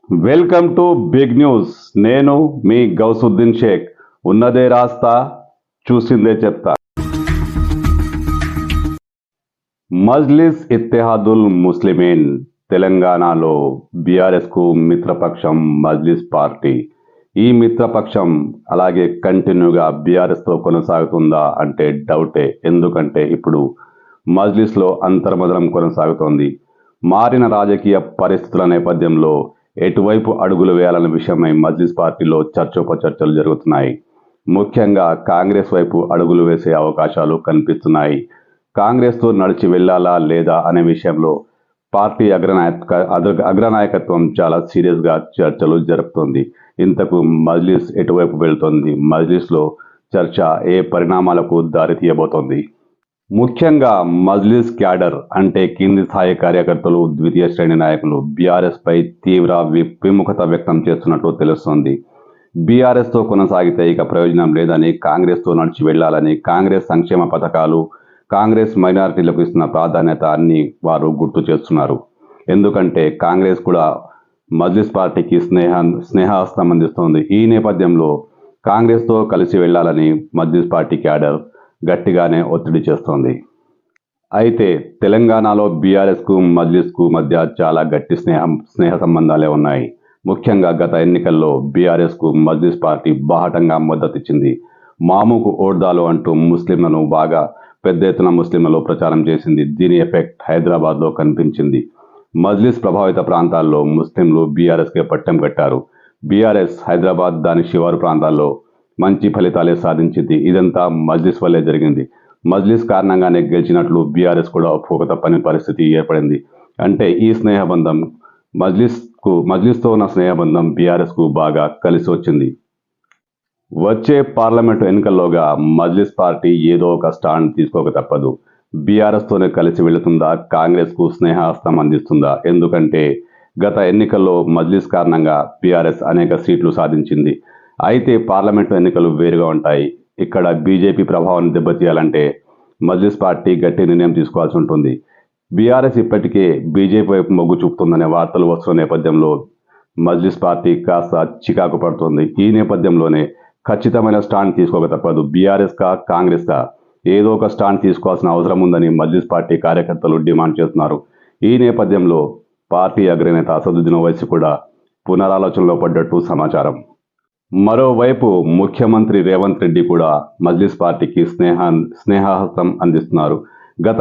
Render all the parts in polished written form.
Welcome to big news. నేను మీ గౌసుద్దీన్ షేక్. ఉన్నదే రాస్తా, చూసిందే చెప్తా. మజ్లిస్ ఇత్తెహాదుల్ ముస్లిమీన్ తెలంగాణలో బీఆర్ఎస్ కు మిత్రపక్షం మజ్లిస్ పార్టీ. ఈ మిత్రపక్షం అలాగే కంటిన్యూగా బీఆర్ఎస్ తో కొనసాగుతుందా అంటే డౌటే. ఎందుకంటే ఇప్పుడు మజ్లిస్ లో అంతర్మదనం కొనసాగుతోంది. మారిన రాజకీయ పరిస్థితుల నేపథ్యంలో ఎటువైపు అడుగులు వేయాలన్న విషయమై మజ్లిస్ పార్టీలో చర్చోపచర్చలు జరుగుతున్నాయి. ముఖ్యంగా కాంగ్రెస్ వైపు అడుగులు వేసే అవకాశాలు కనిపిస్తున్నాయి. కాంగ్రెస్తో నడిచి వెళ్ళాలా లేదా అనే విషయంలో పార్టీ అగ్రనాయకత్వం చాలా సీరియస్గా చర్చలు జరుపుతోంది. ఇంతకు మజ్లిస్ ఎటువైపు వెళ్తోంది, మజ్లిస్లో చర్చ ఏ పరిణామాలకు దారితీయబోతోంది? ముఖ్యంగా మజ్లిస్ క్యాడర్ అంటే కింది స్థాయి కార్యకర్తలు, ద్వితీయ శ్రేణి నాయకులు బీఆర్ఎస్ పై తీవ్ర విముఖత వ్యక్తం చేస్తున్నట్లు తెలుస్తోంది. బీఆర్ఎస్ తో కొనసాగితే ఇక ప్రయోజనం లేదని, కాంగ్రెస్ తో నడిచి వెళ్లాలని, కాంగ్రెస్ సంక్షేమ పథకాలు, కాంగ్రెస్ మైనారిటీలకు ఇస్తున్న ప్రాధాన్యత అన్ని వారు గుర్తు చేస్తున్నారు. ఎందుకంటే కాంగ్రెస్ కూడా మజ్లిస్ పార్టీకి స్నేహహస్తం అందిస్తోంది. ఈ నేపథ్యంలో కాంగ్రెస్ తో కలిసి వెళ్లాలని మజ్లిస్ పార్టీ క్యాడర్ గట్టిగానే ఒత్తిడి చేస్తోంది. అయితే తెలంగాణలో బీఆర్ఎస్కు మజ్లిస్కు మధ్య చాలా గట్టి స్నేహ సంబంధాలే ఉన్నాయి. ముఖ్యంగా గత ఎన్నికల్లో బీఆర్ఎస్కు మజ్లిస్ పార్టీ బాహటంగా మద్దతిచ్చింది. మామూకు ఓర్దాలు అంటూ ముస్లింలను బాగా పెద్ద ఎత్తున ముస్లింలలో ప్రచారం చేసింది. దీని ఎఫెక్ట్ హైదరాబాద్లో కనిపించింది. మజ్లిస్ ప్రభావిత ప్రాంతాల్లో ముస్లింలు బీఆర్ఎస్కే పట్టం కట్టారు. బీఆర్ఎస్ హైదరాబాద్ దాని శివారు ప్రాంతాల్లో మంచి ఫలితాలే సాధించింది. ఇదంతా మజ్లిస్ వల్లే జరిగింది. మజ్లిస్ కారణంగానే గెలిచినట్లు బీఆర్ఎస్ కూడా ఒప్పుకోక తప్పని పరిస్థితి ఏర్పడింది. అంటే ఈ స్నేహబంధం మజ్లిస్తో ఉన్న స్నేహబంధం బీఆర్ఎస్కు బాగా కలిసి వచ్చింది. వచ్చే పార్లమెంటు ఎన్నికల్లోగా మజ్లిస్ పార్టీ ఏదో ఒక స్టాండ్ తీసుకోక తప్పదు. బీఆర్ఎస్తోనే కలిసి వెళుతుందా, కాంగ్రెస్కు స్నేహహస్తం అందిస్తుందా? ఎందుకంటే గత ఎన్నికల్లో మజ్లిస్ కారణంగా బీఆర్ఎస్ అనేక సీట్లు సాధించింది. అయితే పార్లమెంటు ఎన్నికలు వేరుగా ఉంటాయి. ఇక్కడ బీజేపీ ప్రభావాన్ని దెబ్బతీయాలంటే మజ్లిస్ పార్టీ గట్టి నిర్ణయం తీసుకోవాల్సి ఉంటుంది. బీఆర్ఎస్ ఇప్పటికే బీజేపీ వైపు మొగ్గు చూపుతుందనే వార్తలు వస్తున్న నేపథ్యంలో మజ్లిస్ పార్టీ కాస్త చికాకు పడుతుంది. ఈ నేపథ్యంలోనే ఖచ్చితమైన స్టాండ్ తీసుకోక తప్పదు. బీఆర్ఎస్ కా కాంగ్రెస్ కా ఏదో ఒక స్టాండ్ తీసుకోవాల్సిన అవసరం ఉందని మజ్లిస్ పార్టీ కార్యకర్తలు డిమాండ్ చేస్తున్నారు. ఈ నేపథ్యంలో పార్టీ అగ్రనేత అసదుద్దీన్ ఓవైసీ కూడా పునరాలోచనలో పడ్డట్టు సమాచారం. మరోవైపు ముఖ్యమంత్రి రేవంత్ రెడ్డి కూడా మజ్లిస్ పార్టీకి స్నేహహస్తం అందిస్తున్నారు. గత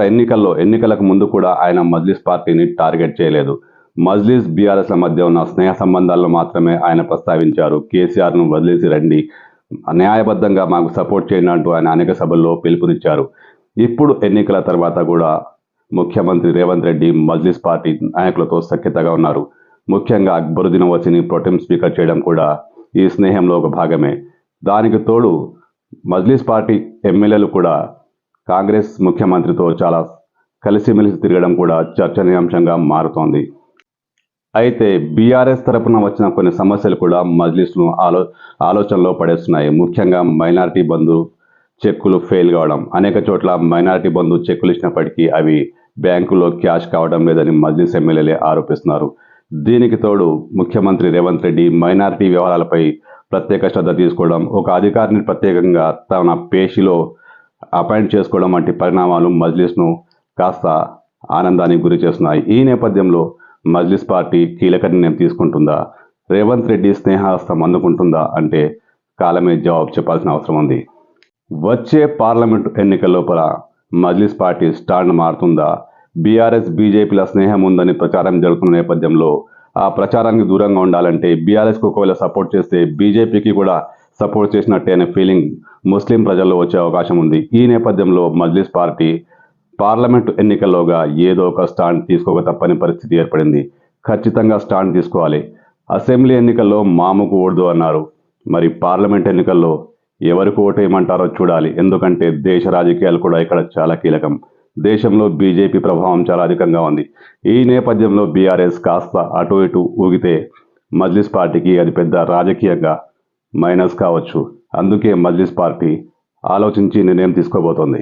ఎన్నికలకు ముందు కూడా ఆయన మజ్లిస్ పార్టీని టార్గెట్ చేయలేదు. మజ్లిస్ బీఆర్ఎస్ల మధ్య ఉన్న స్నేహ సంబంధాలను మాత్రమే ఆయన ప్రస్తావించారు. కేసీఆర్ను వదిలేసి రండి, న్యాయబద్ధంగా మాకు సపోర్ట్ చేయండి అంటూ ఆయన అనేక సభల్లో పిలుపునిచ్చారు. ఇప్పుడు ఎన్నికల తర్వాత కూడా ముఖ్యమంత్రి రేవంత్ రెడ్డి మజ్లిస్ పార్టీ నాయకులతో సఖ్యతగా ఉన్నారు. ముఖ్యంగా అక్బరుద్దీన్ ఓవైసీని ప్రోటెం స్పీకర్ చేయడం కూడా ఈ స్నేహంలో ఒక భాగమే. దానికి తోడు మజ్లిస్ పార్టీ ఎమ్మెల్యేలు కూడా కాంగ్రెస్ ముఖ్యమంత్రితో చాలా కలిసిమెలిసి తిరగడం కూడా చర్చనీయాంశంగా మారుతోంది. అయితే బీఆర్ఎస్ తరపున వచ్చిన కొన్ని సమస్యలు కూడా మజ్లిస్ను ఆలోచనలో పడేస్తున్నాయి. ముఖ్యంగా మైనారిటీ బంధు చెక్కులు ఫెయిల్ కావడం. అనేక చోట్ల మైనారిటీ బంధు చెక్కులు ఇచ్చినప్పటికీ అవి బ్యాంకులో క్యాష్ కావడం లేదని మజ్లిస్ ఎమ్మెల్యేలే ఆరోపిస్తున్నారు. దీనికి తోడు ముఖ్యమంత్రి రేవంత్ రెడ్డి మైనారిటీ వ్యవహారాలపై ప్రత్యేక శ్రద్ధ తీసుకోవడం, ఒక అధికారిని ప్రత్యేకంగా తన పేషిలో అపాయింట్ చేసుకోవడం వంటి పరిణామాలు మజ్లిస్ను కాస్త ఆనందానికి గురి చేస్తున్నాయి. ఈ నేపథ్యంలో మజ్లిస్ పార్టీ కీలక నిర్ణయం తీసుకుంటుందా, రేవంత్ రెడ్డి స్నేహహస్తం అందుకుంటుందా అంటే కాలమే జవాబు చెప్పాల్సిన అవసరం ఉంది. వచ్చే పార్లమెంటు ఎన్నికల లోపల మజ్లిస్ పార్టీ స్టాండ్ మారుతుందా? బీఆర్ఎస్ బీజేపీల స్నేహం ఉందని ప్రచారం జరుగుతున్న నేపథ్యంలో ఆ ప్రచారానికి దూరంగా ఉండాలంటే బీఆర్ఎస్కు ఒకవేళ సపోర్ట్ చేస్తే బీజేపీకి కూడా సపోర్ట్ చేసినట్టే అనే ఫీలింగ్ ముస్లిం ప్రజల్లో వచ్చే అవకాశం ఉంది. ఈ నేపథ్యంలో మజ్లిస్ పార్టీ పార్లమెంటు ఎన్నికల్లోగా ఏదో ఒక స్టాండ్ తీసుకోక తప్పని పరిస్థితి ఏర్పడింది. ఖచ్చితంగా స్టాండ్ తీసుకోవాలి. అసెంబ్లీ ఎన్నికల్లో మామూకు ఓడదు అన్నారు. మరి పార్లమెంట్ ఎన్నికల్లో ఎవరికి ఓటేయమంటారో చూడాలి. ఎందుకంటే దేశ రాజకీయాలు కూడా ఇక్కడ చాలా కీలకం. దేశంలో బీజేపీ ప్రభావం చాలా అధికంగా ఉంది. ఈ నేపథ్యంలో బీఆర్ఎస్ కాస్త అటు ఇటు ఊగితే మజ్లిస్ పార్టీకి అది పెద్ద రాజకీయంగా మైనస్ కావచ్చు. అందుకే మజ్లిస్ పార్టీ ఆలోచించి నిర్ణయం తీసుకోబోతోంది.